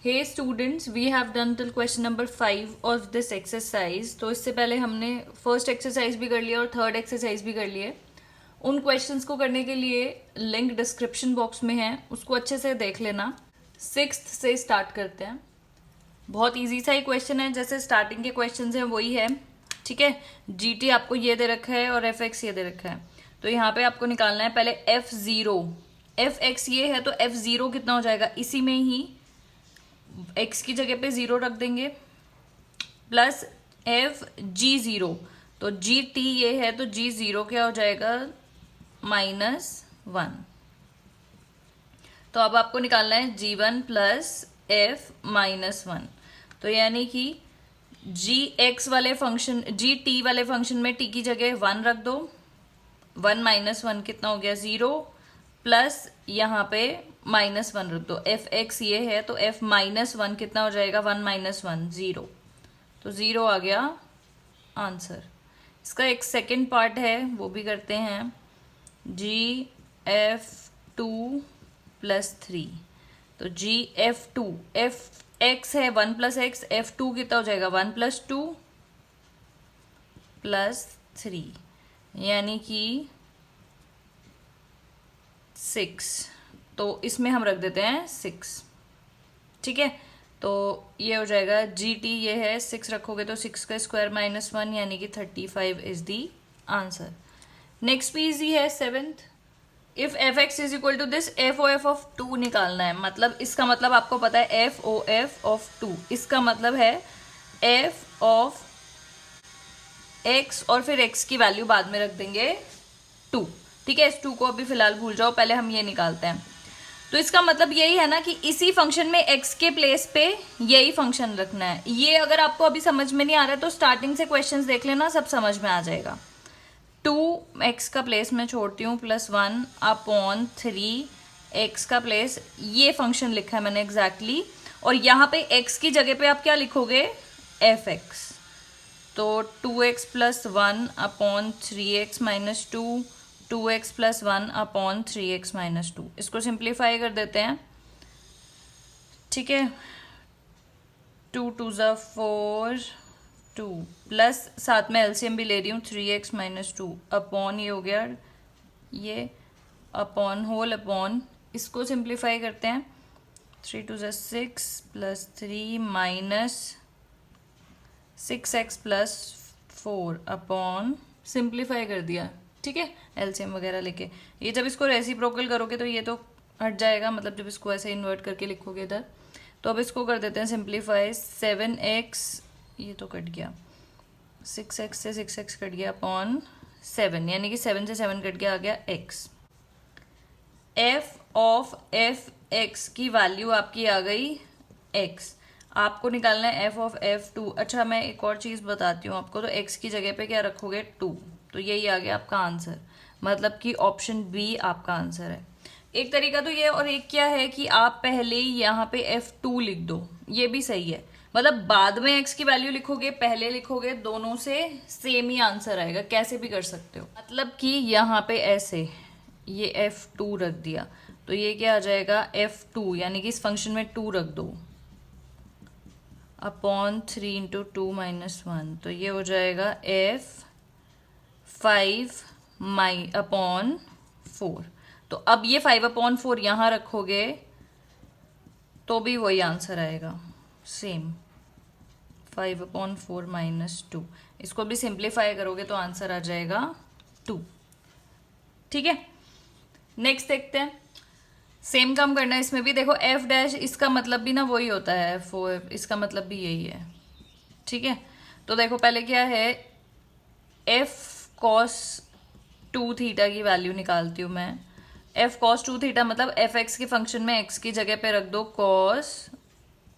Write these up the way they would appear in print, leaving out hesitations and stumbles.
Hey students, we have done till question number 5 of this exercise. तो इससे पहले हमने फर्स्ट एक्सरसाइज भी कर लिया और थर्ड एक्सरसाइज भी कर लिए। उन क्वेश्चंस को करने के लिए लिंक डिस्क्रिप्शन बॉक्स में है, उसको अच्छे से देख लेना। सिक्स्थ से स्टार्ट करते हैं। बहुत इजी सा ही क्वेश्चन है, जैसे स्टार्टिंग के क्वेश्चन हैं वही है। ठीक है, जीटी आपको ये दे रखा है और एफ एक्स ये दे रखा है। तो यहाँ पे आपको निकालना है पहले एफ जीरो। एफ एक्स ये है तो एफ जीरो कितना हो जाएगा, इसी में ही x की जगह पे जीरो रख देंगे, प्लस एफ जी जीरो। तो जी टी ये है तो जी जीरो क्या हो जाएगा, -1। तो अब आपको निकालना है जी वन प्लस एफ -1। तो यानी कि जी एक्स वाले फंक्शन, जी टी वाले फंक्शन में टी की जगह 1 रख दो। 1 - 1 कितना हो गया, 0, प्लस यहाँ पे -1 रख दो। एफ एक्स ये है तो एफ -1 कितना हो जाएगा, 1 - 1 0। तो 0 आ गया आंसर। इसका एक सेकंड पार्ट है, वो भी करते हैं। जी एफ टू प्लस 3। तो जी एफ टू, एफ एक्स है 1 + x, एफ टू कितना हो जाएगा, 1 + 2 + 3, यानी कि 6। तो इसमें हम रख देते हैं 6। ठीक है, तो ये हो जाएगा जी टी ये है, 6 रखोगे तो 6 का स्क्वायर -1 यानी कि 35 इज दी आंसर। नेक्स्ट भी इजी है, 7th। If f x is equal to this, f o f of 2 निकालना है। मतलब इसका मतलब आपको पता है एफ ओ एफ ऑफ 2, इसका मतलब है एफ ऑफ एक्स और फिर एक्स की वैल्यू बाद में रख देंगे 2। ठीक है, इस 2 को अभी फिलहाल भूल जाओ, पहले हम ये निकालते हैं। तो इसका मतलब यही है ना कि इसी फंक्शन में x के प्लेस पे यही फंक्शन रखना है। ये अगर आपको अभी समझ में नहीं आ रहा है तो स्टार्टिंग से क्वेश्चंस देख लेना, सब समझ में आ जाएगा। 2x का प्लेस मैं छोड़ती हूँ, +1 अपॉन 3 x का प्लेस, ये फंक्शन लिखा है मैंने एग्जैक्टली। और यहाँ पे x की जगह पे आप क्या लिखोगे, एफ एक्स। तो 2x + 1 upon 3x - 2, 2x + 1 upon 3x - 2। इसको सिंप्लीफाई कर देते हैं। ठीक है, 2 × 2 = 4, 2 प्लस साथ में एलसीएम भी ले रही हूँ, 3x - 2 अपॉन ये हो गया ये, अपॉन होल अपॉन, इसको सिंप्लीफाई करते हैं। 3 × 2 = 6 + 3 - 6x + 4 अपॉन, सिंप्लीफाई कर दिया। ठीक है, एलसीएम वगैरह लेके। ये जब इसको रेसिप्रोकल करोगे तो ये तो हट जाएगा, मतलब जब इसको ऐसे इन्वर्ट करके लिखोगे इधर। तो अब इसको कर देते हैं सिंप्लीफाई। 7x, ये तो कट गया, 6x से 6x कट गया अपॉन 7, यानी कि 7 से 7 कट गया, आ गया x। F of F x की वैल्यू आपकी आ गई x। आपको निकालना है एफ ऑफ एफ टू। अच्छा, मैं एक और चीज बताती हूँ आपको। तो x की जगह पे क्या रखोगे, 2। तो यही आ गया आपका आंसर, मतलब कि ऑप्शन बी आपका आंसर है। एक तरीका तो ये, और एक क्या है कि आप पहले ही यहाँ पे F2 लिख दो, ये भी सही है। मतलब बाद में x की वैल्यू लिखोगे, पहले लिखोगे, दोनों से सेम ही आंसर आएगा, कैसे भी कर सकते हो। मतलब कि यहाँ पे ऐसे ये F2 रख दिया, तो ये क्या आ जाएगा, F2, यानी कि इस फंक्शन में 2 रख दो, अपॉन 3 × 2 - 1। तो ये हो जाएगा F5 अपॉन 4। तो अब ये 5/4 यहाँ रखोगे तो भी वही आंसर आएगा, सेम 5/4 - 2। इसको भी सिंप्लीफाई करोगे तो आंसर आ जाएगा 2। ठीक है, नेक्स्ट देखते हैं। सेम काम करना है इसमें भी। देखो एफ डैश, इसका मतलब भी ना वही होता है, इसका मतलब भी यही है। ठीक है, तो देखो पहले क्या है, एफ कॉस 2 थीटा की वैल्यू निकालती हूँ मैं। एफ कॉस 2 थीटा मतलब एफ एक्स के फंक्शन में एक्स की जगह पे रख दो कॉस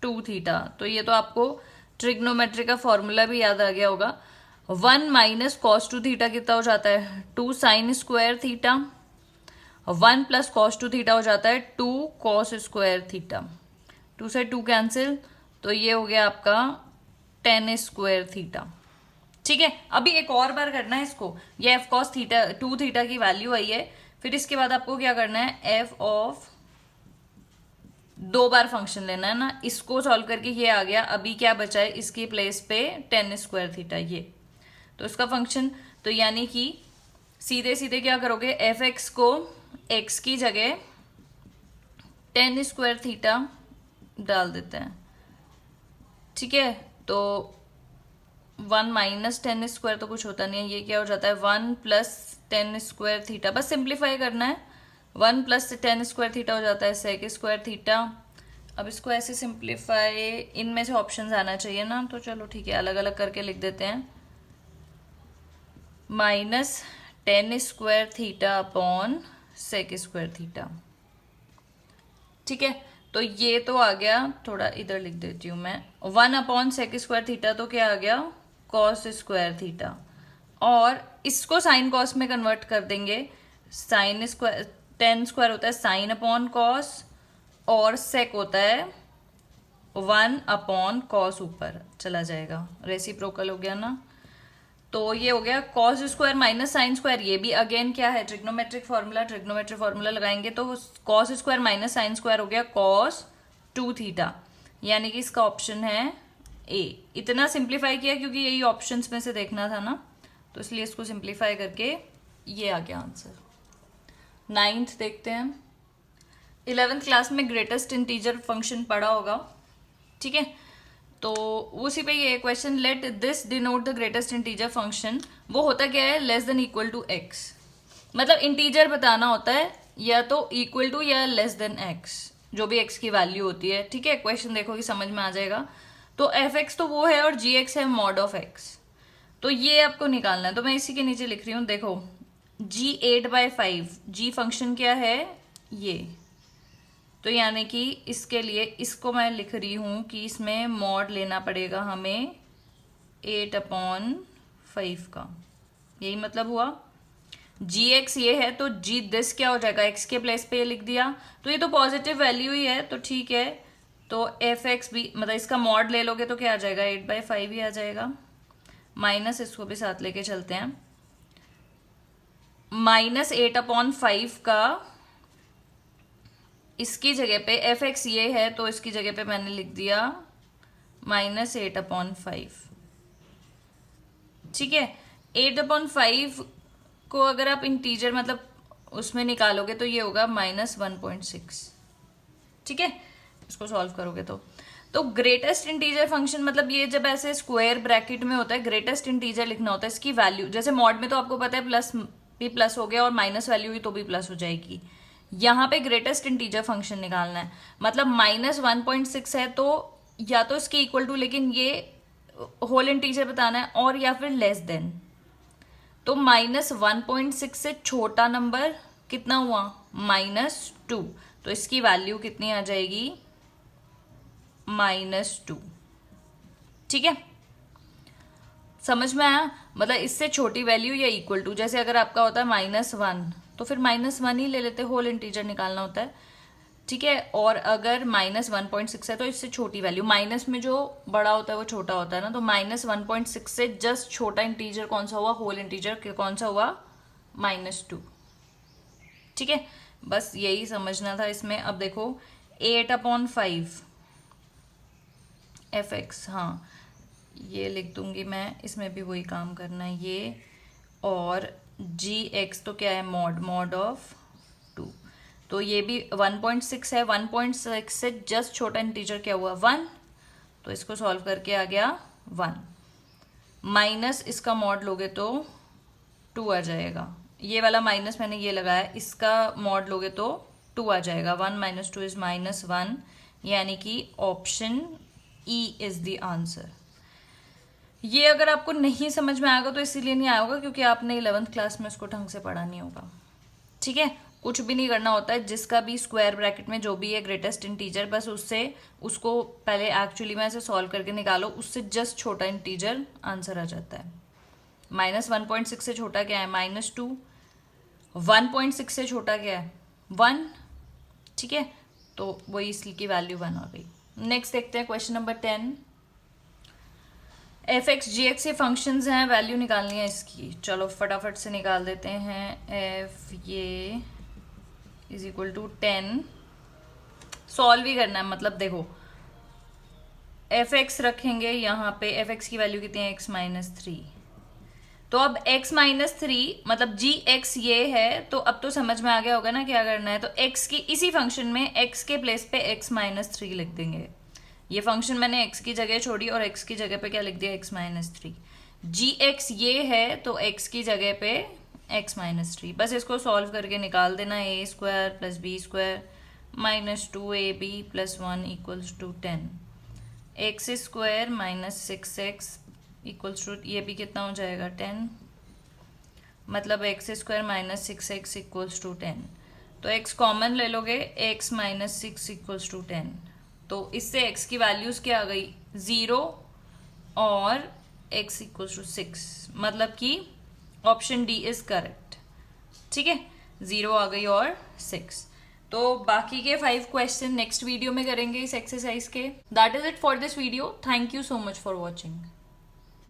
2 थीटा। तो ये तो आपको ट्रिग्नोमेट्री का फॉर्मूला भी याद आ गया होगा। 1 - cos 2 थीटा कितना हो जाता है, 2 sin square theta. 1 + cos 2 theta हो जाता है 2 cos स्क्वायर थीटा। 2 से 2 कैंसिल, तो ये हो गया आपका tan स्क्वायर थीटा। ठीक है, अभी एक और बार करना है इसको। ये एफ कॉस थीटा 2 थीटा की वैल्यू आई है। फिर इसके बाद आपको क्या करना है, एफ ऑफ 2 बार फंक्शन लेना है ना, इसको सॉल्व करके ये आ गया, अभी क्या बचा है इसके प्लेस पे टेन स्क्वायर थीटा, ये तो इसका फंक्शन, तो यानी कि सीधे सीधे क्या करोगे, एफ एक्स को एक्स की जगह टेन स्क्वायर थीटा डाल देते हैं, ठीक है। तो 1 माइनस टेन स्क्वायर तो कुछ होता नहीं है, ये क्या हो जाता है 1 प्लस टेन स्क्वायर थीटा, बस सिंप्लीफाई करना है, 1 प्लस टेन स्क्वायर थीटा हो जाता है सेक स्क्वायर थीटा। अब इसको ऐसे सिंप्लीफाई, इनमें से ऑप्शंस आना चाहिए ना, तो चलो ठीक है अलग अलग करके लिख देते हैं, minus ten square theta upon sec square theta, ठीक है। तो ये तो आ गया, थोड़ा इधर लिख देती हूँ मैं, 1 अपॉन सेक स्क्वायर थीटा तो क्या आ गया कॉस स्क्वायर थीटा, और इसको साइन कॉस में कन्वर्ट कर देंगे, साइन स्क्वायर टेन स्क्वायर होता है साइन अपॉन कॉस, और सेक होता है 1 अपॉन कॉस, ऊपर चला जाएगा, रेसिप्रोकल हो गया ना। तो ये हो गया cos square minus sine square, ये भी अगेन क्या है ट्रिग्नोमेट्रिक फार्मूला, ट्रिग्नोमेट्रिक फार्मूला लगाएंगे तो cos square minus sine square हो गया कॉस 2 थीटा, यानी कि इसका ऑप्शन है ए। इतना सिंप्लीफाई किया क्योंकि यही ऑप्शंस में से देखना था ना, तो इसलिए इसको सिंप्लीफाई करके ये आ गया आंसर। 9th देखते हैं, 11th क्लास में ग्रेटेस्ट इंटीजर फंक्शन पढ़ा होगा, ठीक है। तो उसी पे ये question, let this denote the greatest integer function, वो होता क्या है less than equal to x, मतलब इंटीजर बताना होता है या तो इक्वल टू या लेस देन एक्स, जो भी एक्स की वैल्यू होती है, ठीक है। क्वेश्चन देखो कि समझ में आ जाएगा। तो एफ एक्स तो वो है और जी एक्स है मॉड ऑफ एक्स, तो ये आपको निकालना है, तो मैं इसी के नीचे लिख रही हूँ, देखो जी 8/5, जी फंक्शन क्या है ये, तो यानी कि इसके लिए इसको मैं लिख रही हूं कि इसमें मॉड लेना पड़ेगा हमें 8/5 का, यही मतलब हुआ। जी एक्स ये है तो जी दिस क्या हो जाएगा, एक्स के प्लेस पे ये लिख दिया, तो ये तो पॉजिटिव वैल्यू ही है तो ठीक है। तो एफ एक्स भी मतलब इसका मॉड ले लोगे तो क्या आ जाएगा 8/5 ही आ जाएगा, माइनस इसको भी साथ लेके चलते हैं, -8/5 का इसकी जगह पे एफ एक्स ये है तो इसकी जगह पे मैंने लिख दिया -8/5, ठीक है। 8/5 को अगर आप इंटीजर मतलब उसमें निकालोगे तो ये होगा -1.6, ठीक है। इसको सॉल्व करोगे तो ग्रेटेस्ट इंटीजर फंक्शन मतलब ये जब ऐसे स्क्वायर ब्रैकेट में होता है, ग्रेटेस्ट इंटीजर लिखना होता है, इसकी वैल्यू जैसे मॉड में तो आपको पता है प्लस भी प्लस हो गया और माइनस वैल्यू हुई तो भी प्लस हो जाएगी, यहाँ पे ग्रेटेस्ट इंटीजर फंक्शन निकालना है, मतलब -1.6 है तो या तो इसके इक्वल टू, लेकिन ये होल इंटीजर बताना है, और या फिर लेस देन, तो -1.6 से छोटा नंबर कितना हुआ -2, तो इसकी वैल्यू कितनी आ जाएगी -2, ठीक है। समझ में आया, मतलब इससे छोटी वैल्यू या इक्वल टू, जैसे अगर आपका होता है -1 तो फिर -1 ही ले लेते, होल इंटीजर निकालना होता है, ठीक है। और अगर -1.6 है तो इससे छोटी वैल्यू, माइनस में जो बड़ा होता है वो छोटा होता है ना, तो -1.6 से जस्ट छोटा इंटीजर कौन सा हुआ, होल इंटीजर कौन सा हुआ -2, ठीक है। बस यही समझना था इसमें। अब देखो 8/5 एफ एक्स, हाँ ये लिख दूंगी मैं, इसमें भी वही काम करना है ये, और जी एक्स तो क्या है मॉड ऑफ 2, तो ये भी 1.6 है, 1.6 से जस्ट छोटा इंटीजर क्या हुआ 1, तो इसको सॉल्व करके आ गया 1, माइनस इसका मॉड लोगे तो 2 आ जाएगा, ये वाला माइनस मैंने ये लगाया, इसका मॉड लोगे तो 2 आ जाएगा, 1 - 2 इज -1, यानी कि option E is the answer. ये अगर आपको नहीं समझ में आएगा तो इसीलिए नहीं आया होगा क्योंकि आपने 11th क्लास में उसको ढंग से पढ़ा नहीं होगा, ठीक है। कुछ भी नहीं करना होता है, जिसका भी स्क्वायर ब्रैकेट में जो भी है ग्रेटेस्ट इंटीजर, बस उससे उसको पहले एक्चुअली में ऐसे सॉल्व करके निकालो, उससे जस्ट छोटा इंटीजर आंसर आ जाता है। -1.6 से छोटा क्या है -2, 1.6 से छोटा क्या है 1, ठीक है, तो वही इसकी वैल्यू 1 आ गई। नेक्स्ट देखते हैं क्वेश्चन नंबर 10, एफ एक्स जी एक्स ये फंक्शंस हैं, वैल्यू निकालनी है इसकी, चलो फटाफट से निकाल देते हैं। एफ ये इज इक्वल टू 10 सॉल्व ही करना है। मतलब देखो एफ एक्स रखेंगे यहाँ पे, एफ एक्स की वैल्यू कितनी है, एक्स माइनस थ्री। तो अब x माइनस थ्री मतलब जी एक्स ये है, तो अब तो समझ में आ गया होगा ना क्या करना है। तो x की इसी फंक्शन में x के प्लेस पे x माइनस थ्री लिख देंगे। ये फंक्शन मैंने x की जगह छोड़ी और x की जगह पे क्या लिख दिया, x माइनस थ्री। जी एक्स ये है तो x की जगह पे x माइनस थ्री। बस इसको सॉल्व करके निकाल देना, A square plus B square minus two A B plus one equals to 10, X square minus six X equals to, ये भी कितना हो जाएगा 10, मतलब X square minus six X equals to 10। तो x कॉमन ले लोगे, x minus six equals to 10। तो इससे x की वैल्यूज क्या आ गई, 0 और x इक्वल्स टू 6, मतलब कि ऑप्शन डी इज करेक्ट। ठीक है, 0 आ गई और 6। तो बाकी के 5 क्वेश्चन नेक्स्ट वीडियो में करेंगे इस एक्सरसाइज के। That is it for this video. Thank you so much for watching.